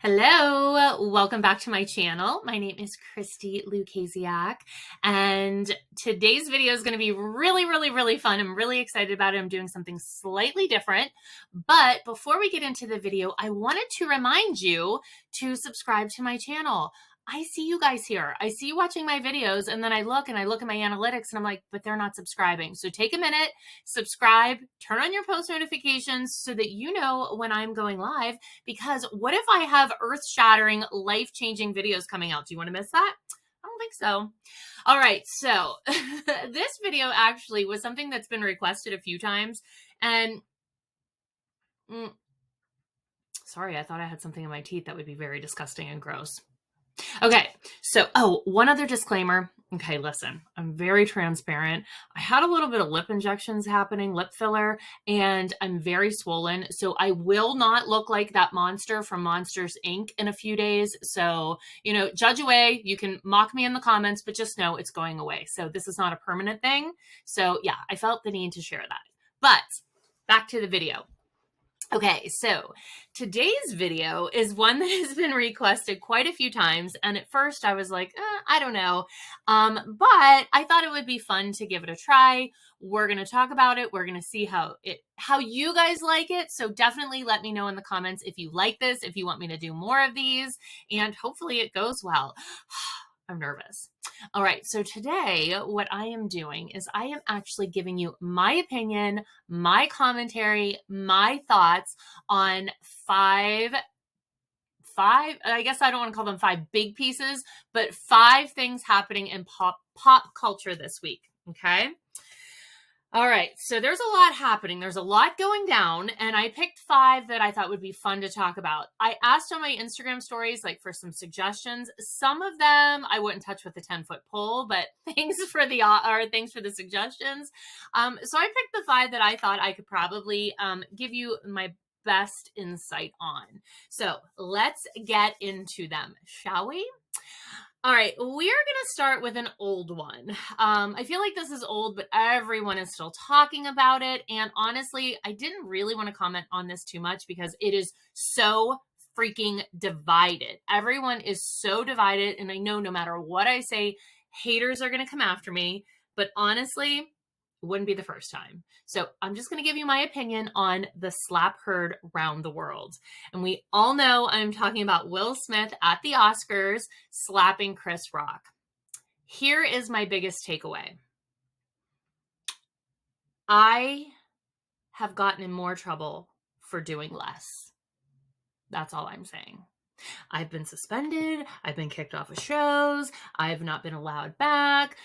Hello, welcome back to my channel. My name is Christi Lukasiak, and today's video is going to be really fun. I'm really excited about it. I'm doing something slightly different, but before we get into the video, I wanted to remind you to subscribe to my channel. I see you guys here. I see you watching my videos, and then I look at my analytics and I'm like, but they're not subscribing. So take a minute, subscribe, turn on your post notifications so that you know when I'm going live, because what if I have earth-shattering, life-changing videos coming out? Do you want to miss that? I don't think so. All right, so this video actually was something that's been requested a few times, and sorry, I thought I had something in my teeth that would be very disgusting and gross. Okay, so, one other disclaimer. Okay, listen, I'm very transparent. I had a little bit of lip injections happening, lip filler, and I'm very swollen. So I will not look like that monster from Monsters, Inc. in a few days. So, judge away. You can mock me in the comments, but just know it's going away. So this is not a permanent thing. So yeah, I felt the need to share that. But back to the video. Okay, so today's video is one that has been requested quite a few times, and at first I was like, I don't know, but I thought it would be fun to give it a try. We're going to talk about it. We're going to see how you guys like it, so definitely let me know in the comments if you like this, if you want me to do more of these, and hopefully it goes well. I'm nervous. All right, so today what I am doing is I am actually giving you my opinion, my commentary, my thoughts on five, I guess I don't want to call them five big pieces, but 5 things happening in pop culture this week, okay? All right, so there's a lot happening. There's a lot going down, and I picked 5 that I thought would be fun to talk about. I asked on my Instagram stories, for some suggestions. Some of them I wouldn't touch with a 10-foot pole, but thanks for the suggestions. So I picked the 5 that I thought I could probably give you my best insight on. So let's get into them, shall we? All right, we're going to start with an old one. I feel like this is old, but everyone is still talking about it. And honestly, I didn't really want to comment on this too much because it is so freaking divided. Everyone is so divided. And I know no matter what I say, haters are going to come after me. But honestly, it wouldn't be the first time. So I'm just going to give you my opinion on the slap heard round the world. And we all know I'm talking about Will Smith at the Oscars slapping Chris Rock. Here is my biggest takeaway. I have gotten in more trouble for doing less. That's all I'm saying. I've been suspended. I've been kicked off of shows. I've not been allowed back.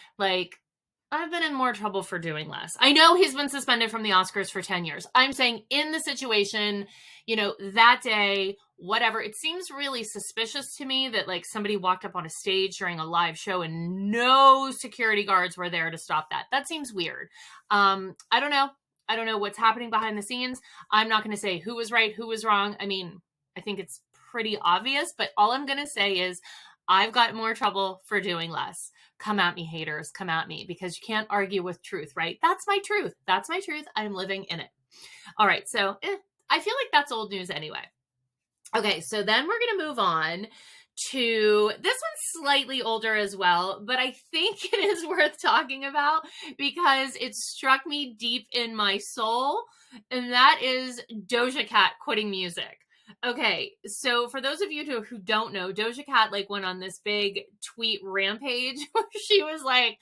I've been in more trouble for doing less. I know he's been suspended from the Oscars for 10 years. I'm saying in the situation, that day, whatever, it seems really suspicious to me that somebody walked up on a stage during a live show and no security guards were there to stop that. That seems weird. I don't know. I don't know what's happening behind the scenes. I'm not going to say who was right, who was wrong. I mean, I think it's pretty obvious, but all I'm going to say is I've got more trouble for doing less. Come at me, haters. Come at me, because you can't argue with truth, right? That's my truth. That's my truth. I'm living in it. All right. So I feel like that's old news anyway. Okay. So then we're going to move on to this one's slightly older as well, but I think it is worth talking about because it struck me deep in my soul. And that is Doja Cat quitting music. Okay, so for those of you who don't know, Doja Cat went on this big tweet rampage where she was like,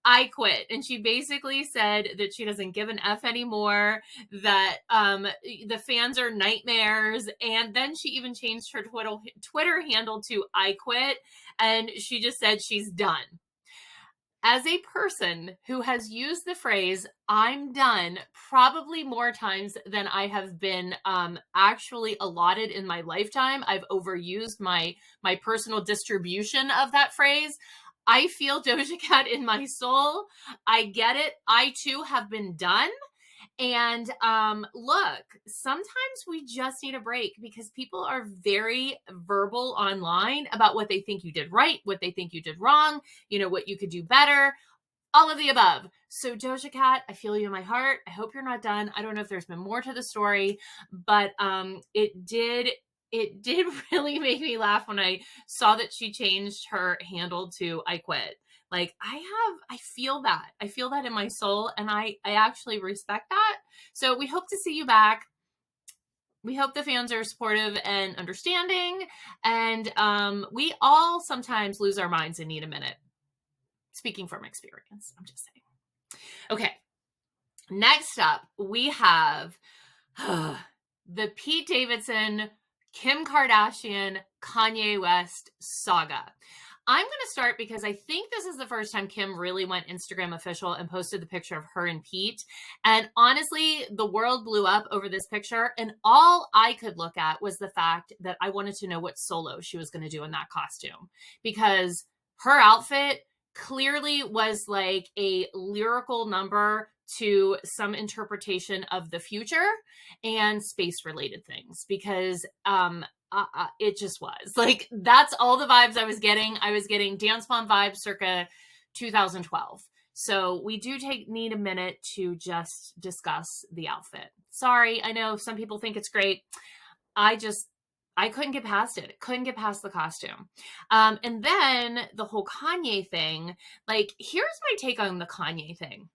I quit. And she basically said that she doesn't give an F anymore, that the fans are nightmares. And then she even changed her Twitter handle to I quit. And she just said she's done. As a person who has used the phrase, I'm done, probably more times than I have been actually allotted in my lifetime, I've overused my personal distribution of that phrase. I feel Doja Cat in my soul. I get it. I too have been done. And look, sometimes we just need a break because people are very verbal online about what they think you did right, what they think you did wrong, what you could do better, all of the above. So Doja Cat, I feel you in my heart. I hope you're not done. I don't know if there's been more to the story, but it did it did really make me laugh when I saw that she changed her handle to I quit. Like I feel that in my soul, and I actually respect that. So we hope to see you back. We hope the fans are supportive and understanding, and we all sometimes lose our minds and need a minute. Speaking from experience, I'm just saying. Okay, next up we have the Pete Davidson, Kim Kardashian, Kanye West saga. I'm going to start because I think this is the first time Kim really went Instagram official and posted the picture of her and Pete. And honestly, the world blew up over this picture. And all I could look at was the fact that I wanted to know what solo she was going to do in that costume, because her outfit clearly was like a lyrical number to some interpretation of the future and space related things, because it just was like, that's all the vibes I was getting. I was getting dance mom vibes circa 2012. So we do need a minute to just discuss the outfit. Sorry, I know some people think it's great. I couldn't get past it. Couldn't get past the costume. And then the whole Kanye thing, like, here's my take on the Kanye thing.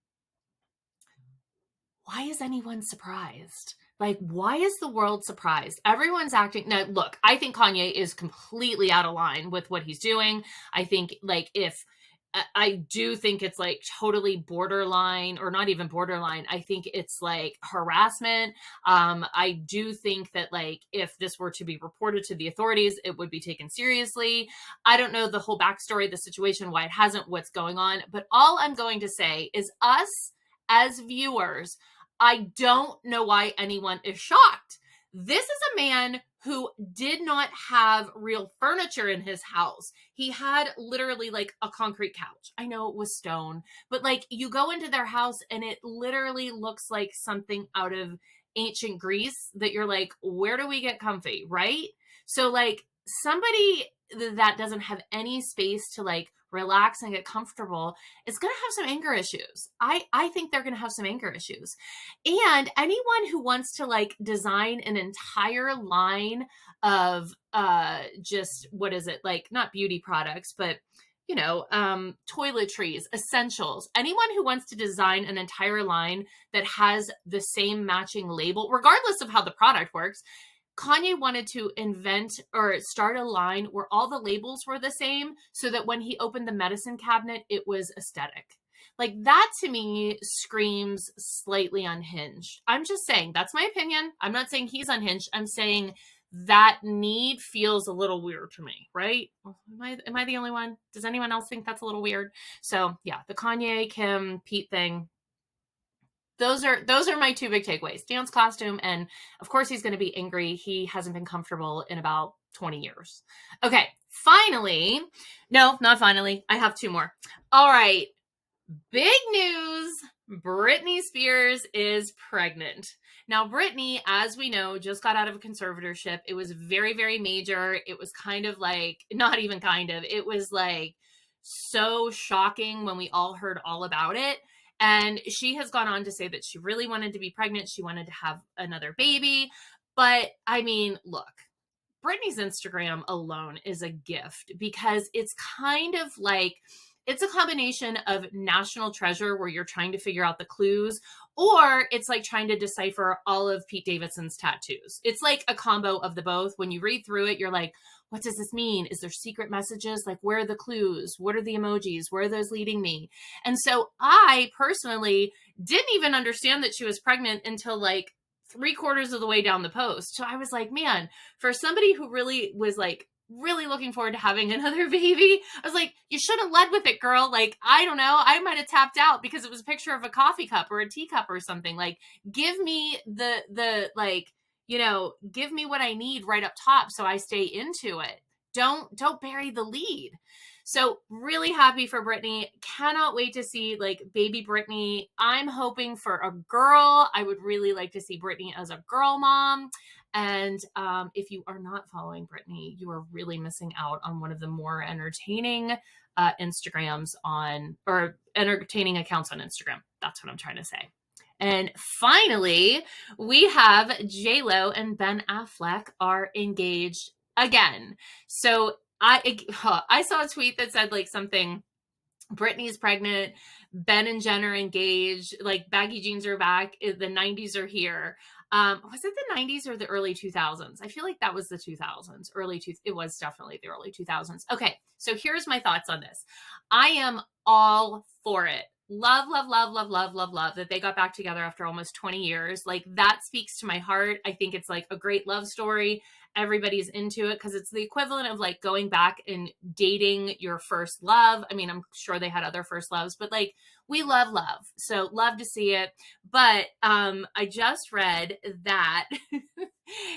Why is anyone surprised? Like, why is the world surprised? Everyone's acting. Now, look, I think Kanye is completely out of line with what he's doing. I think, like, I do think it's like totally borderline, or not even borderline. I think it's like harassment. I do think that, like, if this were to be reported to the authorities, it would be taken seriously. I don't know the whole backstory, the situation, why it hasn't, what's going on. But all I'm going to say is, us as viewers, I don't know why anyone is shocked. This is a man who did not have real furniture in his house. He had literally like a concrete couch. I know it was stone, but like, you go into their house and it literally looks like something out of ancient Greece that you're like, where do we get comfy, right? So like, somebody that doesn't have any space to like relax and get comfortable is going to have some anger issues. I think they're going to have some anger issues. And anyone who wants to like design an entire line of just, what is it, like, not beauty products, but you know, toiletries, essentials, anyone who wants to design an entire line that has the same matching label, regardless of how the product works. Kanye wanted to invent or start a line where all the labels were the same, so that when he opened the medicine cabinet, it was aesthetic. Like, that to me screams slightly unhinged. I'm just saying, that's my opinion. I'm not saying he's unhinged. I'm saying that need feels a little weird to me, right? Am I the only one? Does anyone else think that's a little weird? So yeah, the Kanye, Kim, Pete thing. Those are my two big takeaways. Dance costume, and of course he's going to be angry. He hasn't been comfortable in about 20 years. Okay, finally. No, not finally. I have two more. All right. Big news. Britney Spears is pregnant. Now, Britney, as we know, just got out of a conservatorship. It was very, very major. It was kind of like, not even kind of, it was like so shocking when we all heard all about it. And she has gone on to say that she really wanted to be pregnant. She wanted to have another baby. But I mean, look, Britney's Instagram alone is a gift, because it's kind of like, it's a combination of National Treasure, where you're trying to figure out the clues, or it's like trying to decipher all of Pete Davidson's tattoos. It's like a combo of the both. When you read through it, you're like, what does this mean? Is there secret messages? Like, where are the clues? What are the emojis? Where are those leading me? And so I personally didn't even understand that she was pregnant until like 3/4 of the way down the post. So I was like, man, for somebody who really was like really looking forward to having another baby, I was like, you should have led with it, girl. Like, I don't know, I might have tapped out because it was a picture of a coffee cup or a teacup or something. Like, give me the like, you know, give me what I need right up top so I stay into it. Don't bury the lead. So really happy for Britney. Cannot wait to see like baby Britney. I'm hoping for a girl. I would really like to see Britney as a girl mom. And if you are not following Britney, you are really missing out on one of the more entertaining Instagrams on, or entertaining accounts on Instagram. That's what I'm trying to say. And finally, we have JLo and Ben Affleck are engaged again. So I saw a tweet that said like something, Britney's pregnant, Ben and Jen are engaged, like baggy jeans are back, the 90s are here. Was it the 90s or the early 2000s? I feel like that was the 2000s. It was definitely the early 2000s. Okay, so here's my thoughts on this. I am all for it. Love, love, love, love, love, love, love that they got back together after almost 20 years. Like, that speaks to my heart. I think it's like a great love story. Everybody's into it because it's the equivalent of like going back and dating your first love. I mean, I'm sure they had other first loves, but like, we love love. So love to see it. But I just read that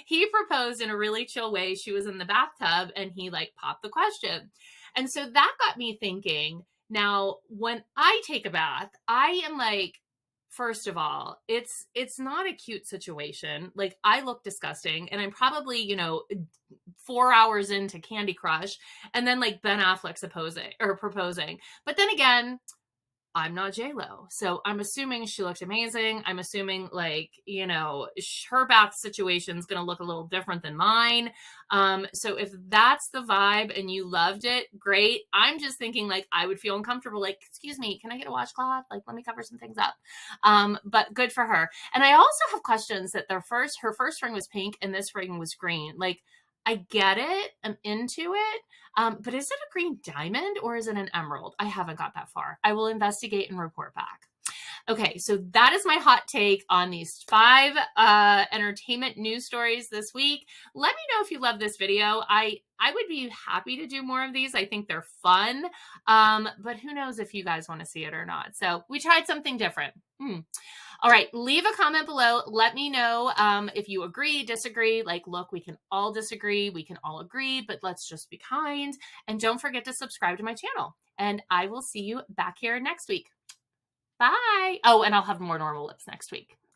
he proposed in a really chill way. She was in the bathtub and he like popped the question. And so that got me thinking. Now, when I take a bath, I am like, first of all, it's not a cute situation. Like, I look disgusting and I'm probably, 4 hours into Candy Crush, and then like Ben Affleck's proposing. But then again, I'm not JLo. So I'm assuming she looked amazing. I'm assuming like, her bath situation is going to look a little different than mine. So if that's the vibe and you loved it, great. I'm just thinking like, I would feel uncomfortable. Like, excuse me, can I get a washcloth? Like, let me cover some things up. But good for her. And I also have questions that her first ring was pink and this ring was green. Like, I get it. I'm into it. But is it a green diamond or is it an emerald? I haven't got that far. I will investigate and report back. Okay, so that is my hot take on these 5 entertainment news stories this week. Let me know if you love this video. I would be happy to do more of these. I think they're fun. But who knows if you guys want to see it or not. So we tried something different. All right, leave a comment below. Let me know if you agree, disagree. Like, look, we can all disagree. We can all agree, but let's just be kind. And don't forget to subscribe to my channel. And I will see you back here next week. Bye. Oh, and I'll have more normal lips next week.